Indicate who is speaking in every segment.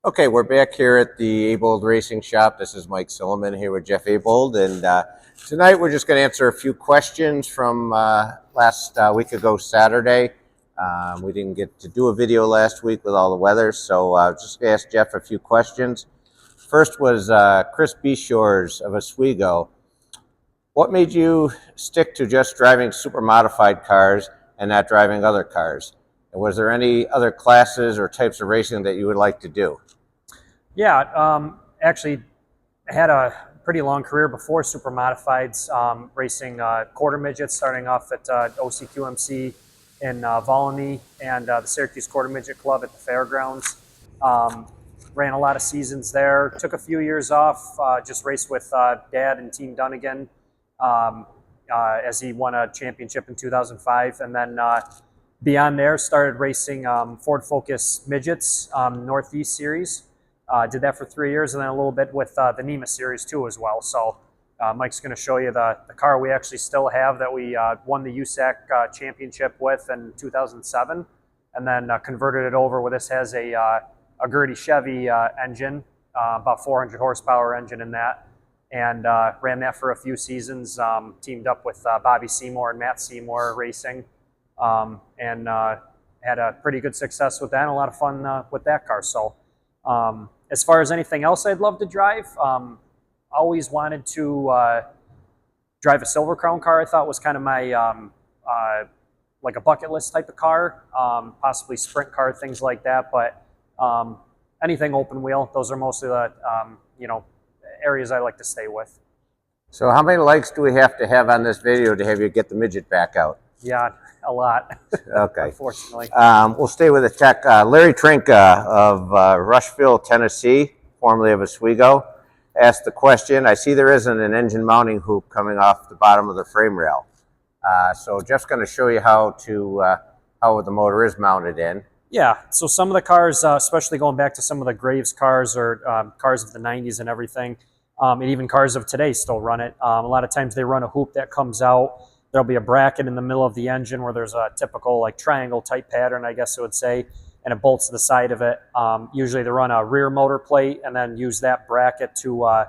Speaker 1: Okay, we're back here at the Abold Racing Shop. This is Mike Silliman here with Jeff Abold, and tonight we're just going to answer a few questions from last week ago, Saturday. We didn't get to do a video last week with all the weather, so just going to ask Jeff a few questions. First was Chris Beshores of Oswego. What made you stick to just driving super modified cars and not driving other cars? And was there any other classes or types of racing that you would like to do?
Speaker 2: Yeah, actually had a pretty long career before super modifieds, racing quarter midgets, starting off at OCQMC in Volney and the Syracuse Quarter Midget Club at the fairgrounds. Ran a lot of seasons there. Took a few years off, just raced with Dad and Team Dunnigan as he won a championship in 2005. And then beyond there, started racing Ford Focus midgets, Northeast Series. Did that for 3 years, and then a little bit with the NEMA Series too as well. So Mike's going to show you the car we actually still have that we won the USAC championship with in 2007, and then converted it over. With this has a Gertie Chevy engine, about 400 horsepower engine in that, and ran that for a few seasons. Teamed up with Bobby Seymour and Matt Seymour Racing, and had a pretty good success with that, and a lot of fun with that car. So. As far as anything else I'd love to drive, always wanted to drive a Silver Crown car. I thought was kind of my like a bucket list type of car, possibly sprint car, things like that. But anything open wheel, those are mostly the areas I like to stay with.
Speaker 1: So how many likes do we have to have on this video to have you get the midget back out?
Speaker 2: Yeah, a lot.
Speaker 1: Okay.
Speaker 2: Unfortunately.
Speaker 1: We'll stay with the tech. Larry Trinka of Rushville, Tennessee, formerly of Oswego, asked the question, I see there isn't an engine mounting hoop coming off the bottom of the frame rail. So Jeff's going to show you how the motor is mounted in.
Speaker 2: Yeah, so some of the cars, especially going back to some of the Graves cars or cars of the 90s and everything, and even cars of today still run it. A lot of times they run a hoop that comes out. There'll be a bracket in the middle of the engine where there's a typical like triangle type pattern, I guess it would say, and it bolts to the side of it. Usually they run a rear motor plate and then use that bracket to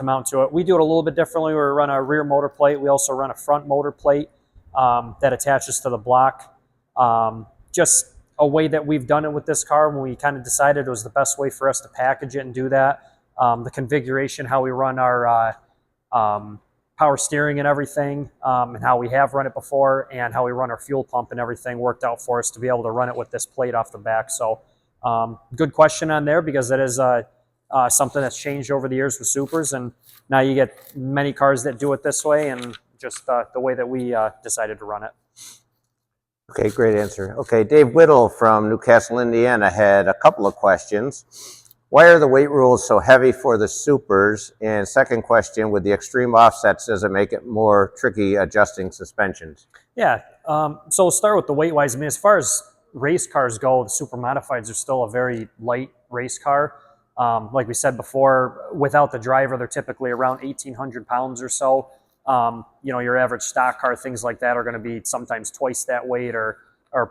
Speaker 2: mount to it. We do it a little bit differently. We run a rear motor plate. We also run a front motor plate that attaches to the block. Just a way that we've done it with this car when we kind of decided it was the best way for us to package it and do that. The configuration, how we run our power steering and everything, and how we have run it before, and how we run our fuel pump and everything worked out for us to be able to run it with this plate off the back. So good question on there, because that is something that's changed over the years with supers, and now you get many cars that do it this way, and just the way that we decided to run it.
Speaker 1: Okay, great answer. Okay, Dave Whittle from Newcastle, Indiana had a couple of questions. Why are the weight rules so heavy for the supers? And second question, with the extreme offsets, does it make it more tricky adjusting suspensions?
Speaker 2: Yeah, so we'll start with the weight-wise. I mean, as far as race cars go, the super modifieds are still a very light race car. Like we said before, without the driver, they're typically around 1,800 pounds or so. Your average stock car, things like that, are going to be sometimes twice that weight or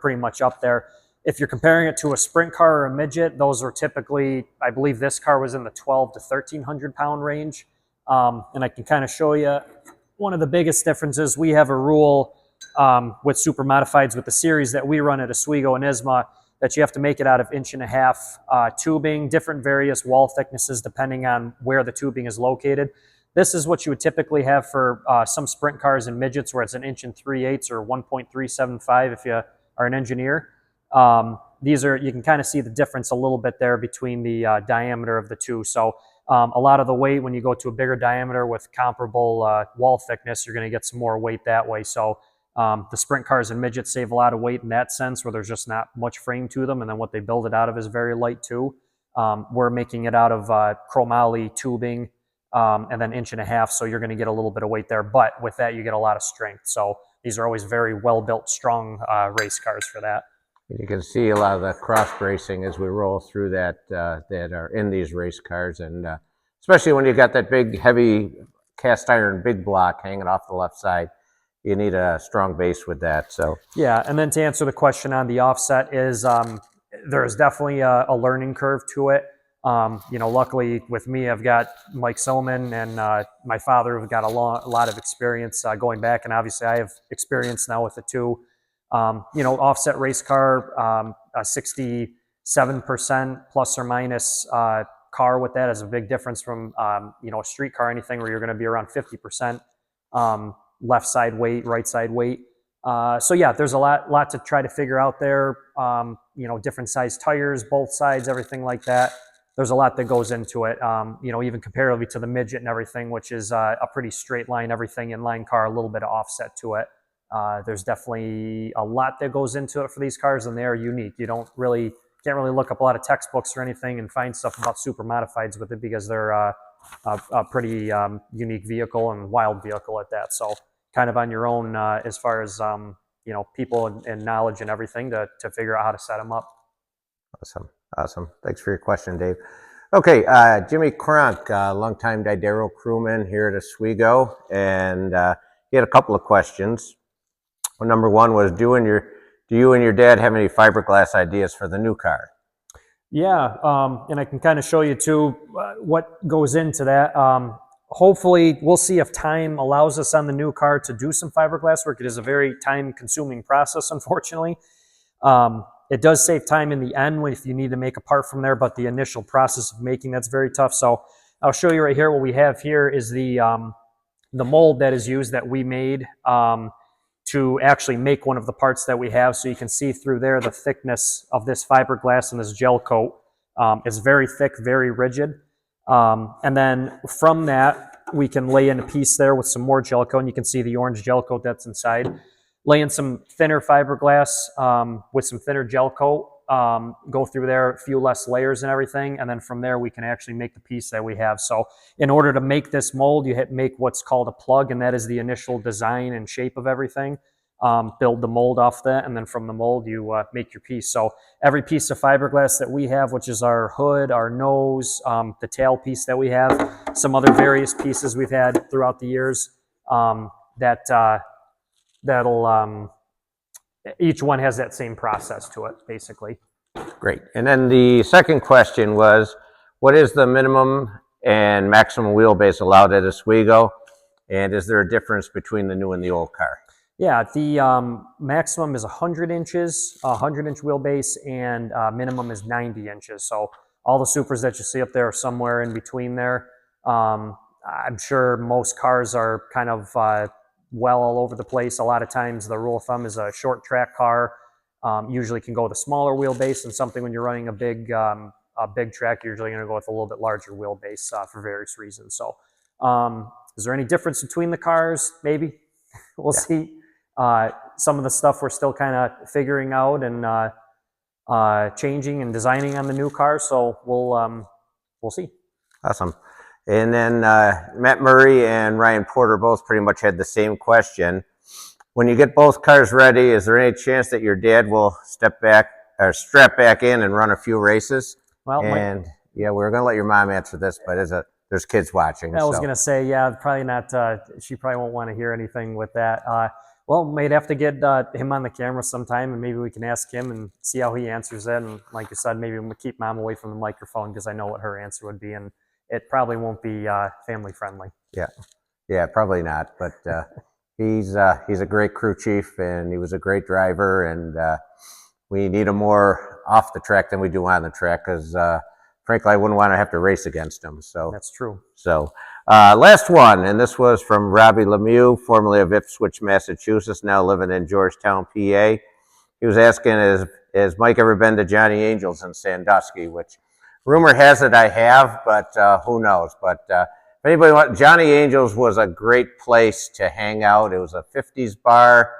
Speaker 2: pretty much up there. If you're comparing it to a sprint car or a midget, those are typically, I believe this car was in the 12 to 1,300 pound range. And I can kind of show you one of the biggest differences. We have a rule with super modifieds with the series that we run at Oswego and ISMA that you have to make it out of 1.5" tubing, different various wall thicknesses depending on where the tubing is located. This is what you would typically have for some sprint cars and midgets, where it's 1 3/8" or 1.375 if you are an engineer. These are, you can kind of see the difference a little bit there between the diameter of the two. So a lot of the weight, when you go to a bigger diameter with comparable wall thickness, you're going to get some more weight that way. So the sprint cars and midgets save a lot of weight in that sense, where there's just not much frame to them, and then what they build it out of is very light too. We're making it out of chromoly tubing, and then 1.5", so you're going to get a little bit of weight there, but with that you get a lot of strength. So these are always very well built, strong race cars for that.
Speaker 1: You can see a lot of the cross bracing as we roll through that are in these race cars, and especially when you got that big, heavy cast iron big block hanging off the left side, you need a strong base with that. So
Speaker 2: yeah, and then to answer the question on the offset is there is definitely a learning curve to it. Luckily with me, I've got Mike Silliman and my father who've got a lot of experience going back, and obviously I have experience now with it too. Offset race car, a 67% plus or minus car with that is a big difference from a street car, anything where you're going to be around 50% left side weight, right side weight. So yeah, there's a lot to try to figure out there. Different size tires, both sides, everything like that. There's a lot that goes into it. Even comparatively to the midget and everything, which is a pretty straight line, everything in line car, a little bit of offset to it. There's definitely a lot that goes into it for these cars, and they are unique. You can't really look up a lot of textbooks or anything and find stuff about super modifieds with it, because they're a pretty unique vehicle and wild vehicle at that. So kind of on your own as far as people and knowledge and everything to figure out how to set them up.
Speaker 1: Awesome. Thanks for your question, Dave. Okay, Jimmy Cronk, longtime Didero crewman here at Oswego, and he had a couple of questions. Well, number one was, do you and your dad have any fiberglass ideas for the new car?
Speaker 2: Yeah, and I can kind of show you too what goes into that. Hopefully, we'll see if time allows us on the new car to do some fiberglass work. It is a very time-consuming process, unfortunately. It does save time in the end if you need to make a part from there, but the initial process of making that's very tough. So I'll show you right here. What we have here is the mold that is used that we made to actually make one of the parts that we have. So you can see through there the thickness of this fiberglass and this gel coat. It's very thick, very rigid. And then from that, we can lay in a piece there with some more gel coat, and you can see the orange gel coat that's inside. Lay in some thinner fiberglass with some thinner gel coat, go through there, a few less layers and everything, and then from there we can actually make the piece that we have. So in order to make this mold, you make what's called a plug, and that is the initial design and shape of everything. Build the mold off that, and then from the mold you make your piece. So every piece of fiberglass that we have, which is our hood, our nose, the tail piece that we have, some other various pieces we've had throughout the years, each one has that same process to it, basically.
Speaker 1: Great. And then the second question was, what is the minimum and maximum wheelbase allowed at Oswego? And is there a difference between the new and the old car?
Speaker 2: Yeah, the maximum is 100 inches, 100-inch wheelbase, and minimum is 90 inches. So all the Supers that you see up there are somewhere in between there. I'm sure most cars are kind of well all over the place. A lot of times the rule of thumb is a short track car usually can go with a smaller wheelbase, and something when you're running a big track, you're usually going to go with a little bit larger wheelbase for various reasons. So is there any difference between the cars? Maybe. We'll see. Some of the stuff we're still kind of figuring out and changing and designing on the new car, so we'll see.
Speaker 1: Awesome. And then Matt Murray and Ryan Porter both pretty much had the same question. When you get both cars ready, is there any chance that your dad will strap back in and run a few races?
Speaker 2: Well,
Speaker 1: yeah, we're going to let your mom answer this, but there's kids watching.
Speaker 2: I was going to say, yeah, probably not. She probably won't want to hear anything with that. Well, might have to get him on the camera sometime, and maybe we can ask him and see how he answers it. And like you said, maybe we'll keep mom away from the microphone, because I know what her answer would be, and it probably won't be family friendly.
Speaker 1: Yeah, probably not. But he's a great crew chief, and he was a great driver, and we need him more off the track than we do on the track, because frankly, I wouldn't want to have to race against him. So
Speaker 2: that's true.
Speaker 1: So last one, and this was from Robbie Lemieux, formerly of Ipswich, Massachusetts, now living in Georgetown, PA. He was asking, has Mike ever been to Johnny Angel's in Sandusky? Which rumor has it I have, but who knows? But if anybody wants, Johnny Angel's was a great place to hang out. It was a 50s bar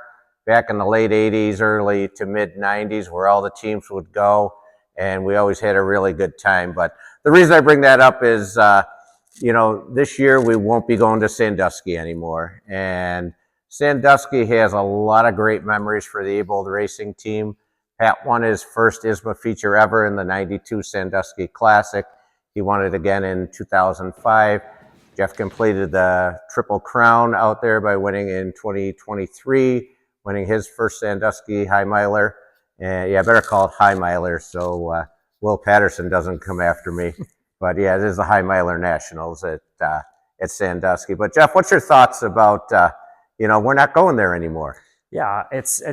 Speaker 1: back in the late 80s, early to mid 90s, where all the teams would go, and we always had a really good time. But the reason I bring that up is, this year we won't be going to Sandusky anymore. And Sandusky has a lot of great memories for the Abold racing team. Pat won his first ISMA feature ever in the 92 Sandusky Classic. He won it again in 2005. Jeff completed the Triple Crown out there by winning in 2023, winning his first Sandusky High Miler. Yeah, I better call it High Miler so Will Patterson doesn't come after me. But yeah, it is the High Miler Nationals at Sandusky. But Jeff, what's your thoughts about we're not going there anymore?
Speaker 2: Yeah, as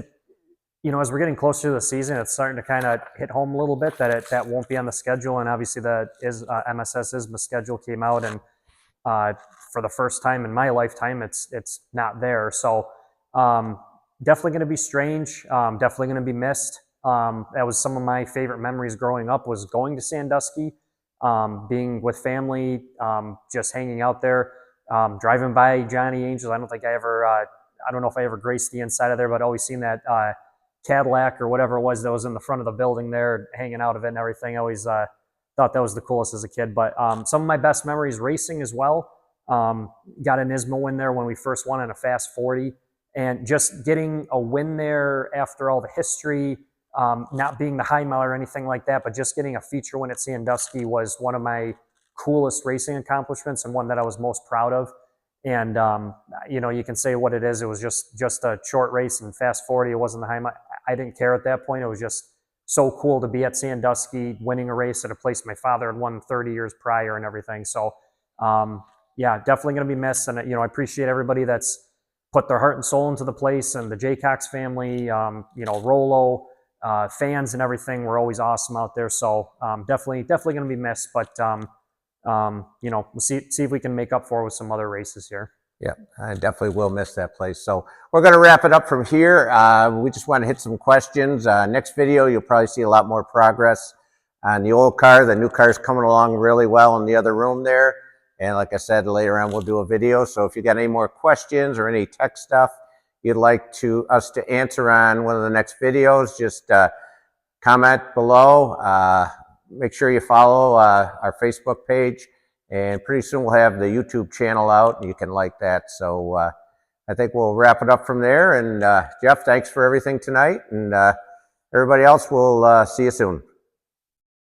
Speaker 2: we're getting closer to the season, it's starting to kind of hit home a little bit that won't be on the schedule, and obviously the MSS ISMA schedule came out, and for the first time in my lifetime, it's not there. So definitely going to be strange. Definitely going to be missed. That was some of my favorite memories growing up, was going to Sandusky, being with family, just hanging out there, driving by Johnny Angels. I don't know if I ever graced the inside of there, but always seen that Cadillac or whatever it was that was in the front of the building there, hanging out of it and everything. I always thought that was the coolest as a kid. But some of my best memories racing as well. Got an ISMA win there when we first won in a Fast 40. And just getting a win there after all the history, not being the high mile or anything like that, but just getting a feature win at Sandusky was one of my coolest racing accomplishments and one that I was most proud of. And, you can say what it is. It was just a short race in Fast 40. It wasn't the high mile. I didn't care at that point. It was just so cool to be at Sandusky, winning a race at a place my father had won 30 years prior and everything. So, yeah, definitely going to be missed. And, I appreciate everybody that's put their heart and soul into the place, and the Jaycox family, Rolo, fans and everything were always awesome out there. So definitely going to be missed. But we'll see if we can make up for it with some other races here.
Speaker 1: Yeah, I definitely will miss that place. So we're going to wrap it up from here. We just want to hit some questions. Next video, you'll probably see a lot more progress on the old car. The new car's coming along really well in the other room there. And like I said, later on, we'll do a video. So if you got any more questions or any tech stuff you'd like us to answer on one of the next videos, just comment below. Make sure you follow our Facebook page. And pretty soon we'll have the YouTube channel out, and you can like that. So I think we'll wrap it up from there. And Jeff, thanks for everything tonight. And everybody else, we'll see you soon.